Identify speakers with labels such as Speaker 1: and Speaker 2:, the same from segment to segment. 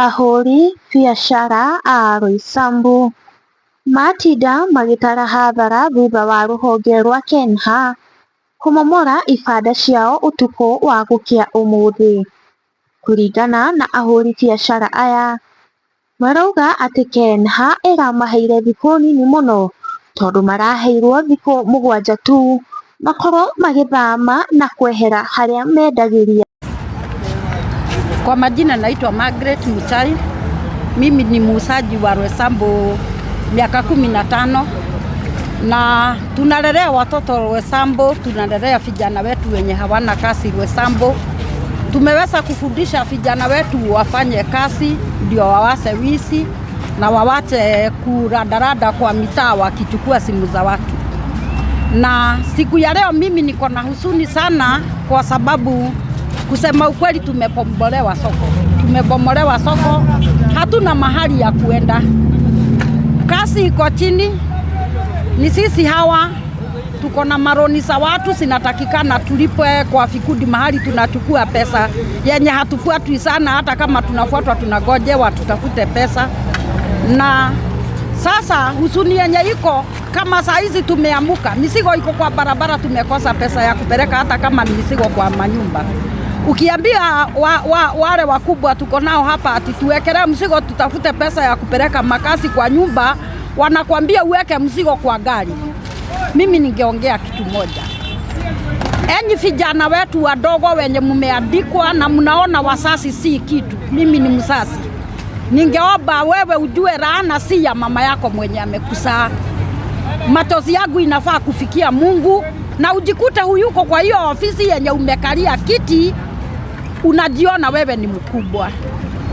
Speaker 1: Ahũri biacara a Roysambu matinda magĩtara hathara thutha wa rũhonge rwa KENHA kũmomora ibanda ciao ũtukũ wa gũkĩa ũmũthĩ. Kũringana na ahũri biacara aya, marauga atĩ KENHA ĩramaheire thikũ nini mũno tondũ maraheirwo thikũ 7 tu makorwo magĩthama na kwehera harĩa mendagĩria.
Speaker 2: Kwa majina naitwa Margaret Muchai. Mimi ni muuzaji wa Roysambu miaka 15 na tunalelea watoto Roysambu, tunalelea vijana wetu wenye hawana kazi Roysambu. Tumeweza kufundisha vijana wetu wafanye kazi ndio wawase wizi na wawache kuradarada kwa mitaa wakichukua simu za watu. Na siku ya leo mimi niko na huzuni sana kwa sababu kusema ukweli tumebomolewa soko. Tumebomolewa soko, hatuna mahali ya kuenda. Kazi iko chini, ni sisi hawa tuko na maroni za watu zinatakikana tulipwe kwa vikundi mahali tunachukua pesa yenye hatufuatwi sana, hata kama tunafuatwa tunagojewa tutafute pesa. Na sasa huzuni yenye iko kama saa hizi tumeamuka, misigo iko kwa barabara, tumekosa pesa ya kupeleka hata kama ni misigo kwa manyumba. Ukiambia wale wakubwa tuko nao hapa ati tuwekelee mzigo tutafute pesa ya kupeleka makazi kwa nyumba, wanakuambia uweke mzigo kwa gari. Mimi ningeongea kitu moja. Enyi vijana wetu wadogo wenye mumeandikwa na mnaona wasasi si kitu. Mimi ni msasi. Ningeomba wewe ujue laana si ya mama yako mwenye amekuzaa. Matozi yangu inafaa kufikia Mungu na ujikute huyuko kwa hiyo ofisi yenye umekalia kiti unajiona wewe ni mkubwa.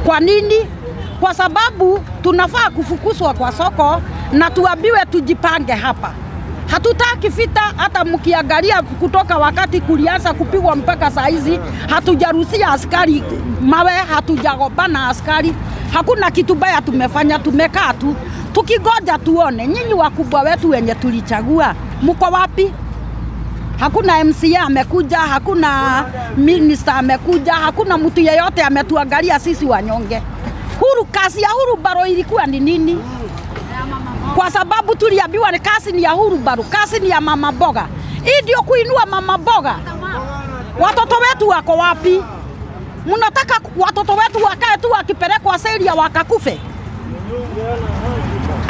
Speaker 2: Kwa nini? Kwa sababu tunafaa kufukuzwa kwa soko na tuambiwe tujipange hapa. Hatutaki vita, hata mkiangalia kutoka wakati kulianza kupigwa mpaka saa hizi hatujaruhusia askari mawe, hatujagombana askari. Hakuna kitu baya tumefanya, tumekaa tu tukigoja tuone nyinyi wakubwa wetu wenye tulichagua mko wapi? Hakuna MCA amekuja, hakuna minister amekuja, hakuna mtu yeyote ametuangalia sisi wanyonge. Kazi ya Huru Baro ilikuwa ni nini? Kwa sababu tuliambiwa ni kazi ni ya Huru Baro, kazi ni ya mama boga. Hii ndio kuinua mama boga. Watoto wetu wako wapi? Mnataka watoto wetu wakae tu wakipelekwa Syria wakakufe?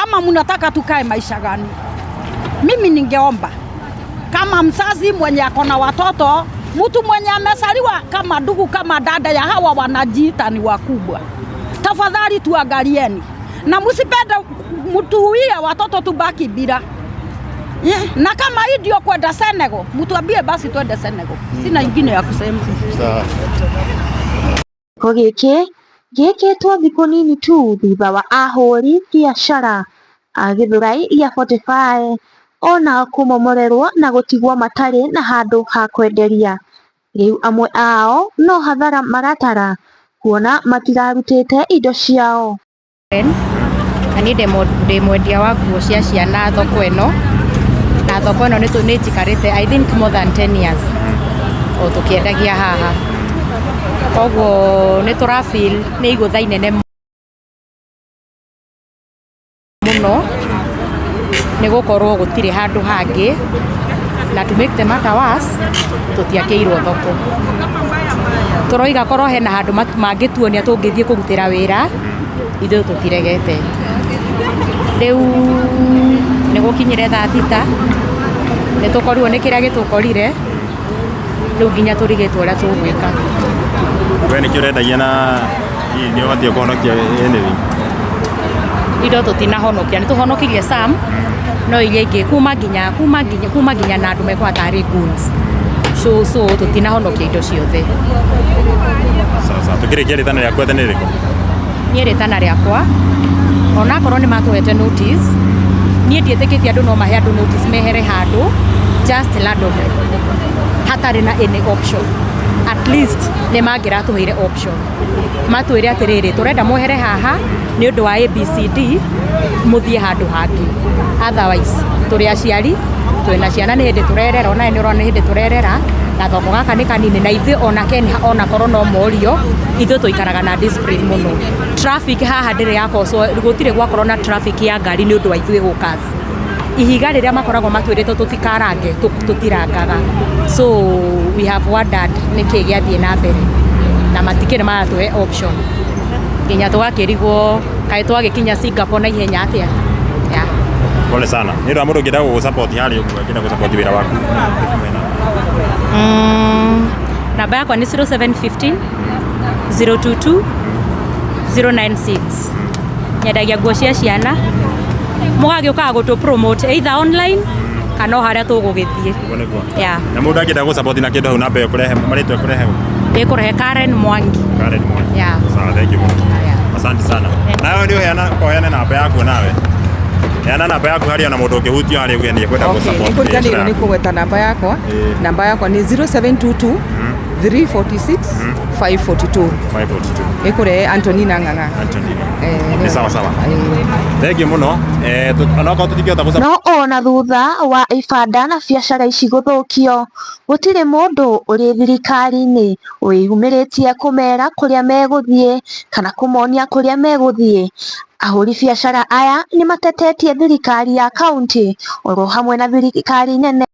Speaker 2: Ama mnataka tukae maisha gani? Mimi ningeomba kama mzazi mwenye akona watoto, mtu mwenye amesaliwa kama ndugu kama dada ya hawa wanajiita ni wakubwa, tafadhali tuangalieni na msipende mtuwie watoto tubaki bila. Na kama hii ndio kwenda Senegal, mtuambie basi twende Senegal. Sina ingine ya kusema. Sawa.
Speaker 1: Gĩkĩtwo thikũ nini tu thutha wa ahũri biacara a Gĩthũrai ya 45 ona kũmomorerwo na gũtigwo matarĩ na handũ ha kwenderia. Rĩu amwe ao no hathara maratara kuona matirarutĩte indo ciao.
Speaker 3: Ani ndĩ mwendia wa nguo cia ciana thoko ĩno, na thoko ĩno nĩ njikarĩte I think more than 10 years o tũkĩendagia haha. Koguo nĩ tũrafeel nĩ igũtha inene mũno nĩ gũkorwo gũtirĩ handũ hangĩ, na to make the matter worse tũtiakĩirwo thoko. Tũroiga korwo hena handũ mangĩtuonia tũngĩthiĩ kũrutĩra wĩra, ithuĩ tũtiregete. Rĩu nĩ gũkinyire thaa 6 nĩ tũkorirwo nĩ kĩrĩa gĩtũkorire, rĩu nginya tũrigĩtwo ũrĩa tũgwĩka.
Speaker 4: We nĩkĩo ũrendagia na nĩ ũbatiĩ kũhonokia anything?
Speaker 3: Indo tũtinahonokia, nĩ tũhonokirie Sam, no iria ingĩ kuma nginya na andũ mekwa tarĩ goons. So tũtinahonokia indo ciothe.
Speaker 4: Sasa tũkĩrĩkia rĩtana rĩakwa tene rĩrĩkũ?
Speaker 3: Niĩ rĩtana rĩakwa onakorwo nĩ matũhete notice, niĩ ndiĩtĩkĩtie andũ no mahe andũ notice mehere handũ just randomly hatarĩ na any option. At least nĩ mangĩratũheire option, matwĩre atĩrĩrĩ tũrenda mwehere haha nĩ ũndũ wa ABCD mũthiĩ handũ hangĩ. Otherwise tũrĩ aciari twĩna ciana nĩ hĩndĩ tũrerera, ona nĩ ũrona nĩ hĩndĩ tũrerera, gathoko gaka nĩ kanini na ithuĩ ona korwo no morio ithuĩ tũikaraga na discipline mũno. Traffic haha ndĩrĩ yakocwo, gũtirĩ gwakorwo na traffic ya ngari nĩ ũndũ wa ithuĩ gũka. Ihiga rĩrĩa makoragwo matwĩrĩtwo tũtikarange tũtirangaga. So we have wondered nĩkĩ gĩathiĩ na mbere na matikĩrĩ maratũhe option nginya tũgakĩrigwo kaĩ twagĩkinya Singapore na ihenya atĩa.
Speaker 4: Pole sana. Nĩ ũndũ wa mũndũ ũngĩenda gũgũsupport harĩ ũguo ũngĩenda gũsupport wĩra waku.
Speaker 3: Namba yakwa nĩ 0715 022 096. Nyendagia nguo cia ciana mũgagĩũkaga gũtũ promote either online kana harĩa tũgũgĩthiĩ.
Speaker 4: Na mũndũ angĩenda gũsupport na kĩndũ hau namba ĩkũrehe marĩtwa ĩkũrehe.
Speaker 3: Ĩkũrehe Karen Mwangi.
Speaker 4: Karen Mwangi. Sawa, thank you. Asante sana. Nawe nĩ ũheane namba yaku nawe. Heana namba yaku harĩa na mũndũ ũngĩhutio harĩa ũgeni kwenda gũsupport.
Speaker 5: Nĩkũriganĩirwo nĩ kũgweta namba yakwa. Namba yakwa nĩ 0722 346 542. Ĩkũrehe Antonina Ng'ang'a.
Speaker 4: Nĩ sawa sawa. Thank you mũno.
Speaker 1: No ona thutha wa ibanda na biacara ici gũthũkio, gũtirĩ mũndũ ũrĩ thirikari-inĩ wĩyumĩrĩtie kũmera kũrĩa megũthiĩ kana kũmonia kũrĩa megũthiĩ. Ahũri biacara aya nĩ matetetie thirikari ya kaunti oro hamwe na thirikari nene